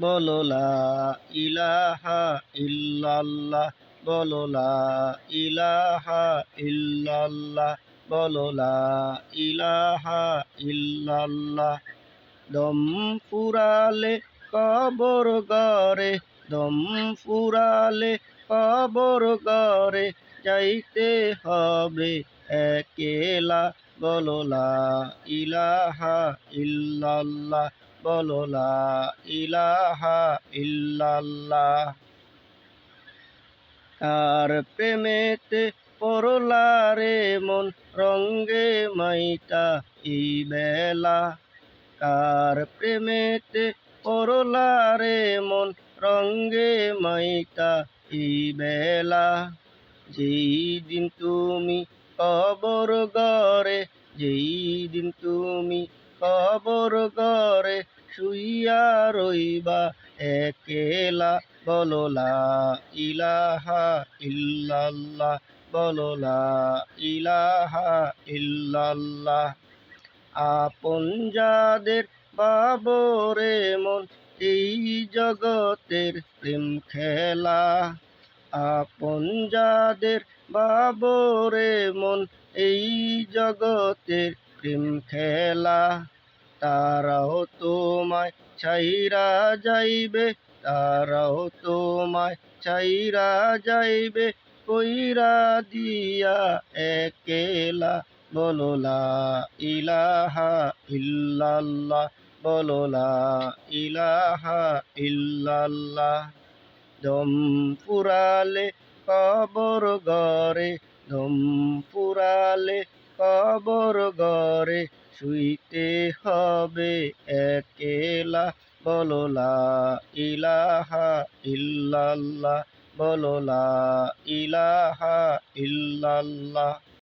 বলো লা ইলাহা ইল্লাল্লাহ, বলো লা ইলাহা ইল্লাল্লাহ, বলো লা ইলাহা ইল্লাল্লাহ। দম ফুরালে কবর গরে, দম ফুরালে কবর গরে, যাইতে হবে একেলা, বলো লা ইলাহা ইল্লাল্লাহ, বলো লা ইলাহা ইল্লাল্লাহ। কার প্রেমেতে পড়লা রে মন, রঙ্গে মাইটা এই বেলা, কার প্রেমেতে পড়লা রে মন, রঙ্গে মাইটা এই বেলা। যেই দিন তুমি কবর গরে, যেই দিন তুমি কবর গরে, শুইয়া রইবা একেলা, বলো লা ইলাহা ইল্লাল্লাহ, বলো লা ইলাহা ইল্লাল্লাহ। আপন যাদের বাবরে মন, এই জগতের প্রেম খেলা, আপন যাদের বাবরে মন, এই জগতের প্রেম খেলা। তারাও তোমায় ছাইরা যাইবে, তারাও তোমায় ছাইরা যাইবে, কইরা দিয়া একেলা, বলো লা ইলাহা ইল্লাল্লাহ, বলো লা ইলাহা ইল্লাল্লাহ। দম ফুরালে কবর গরে, দম ফুরালে কবর গরে, শুইতে হবে একেলা, বলো লা ইলাহা ইল্লাল্লাহ, বলো লা ইলাহা ইল্লাল্লাহ।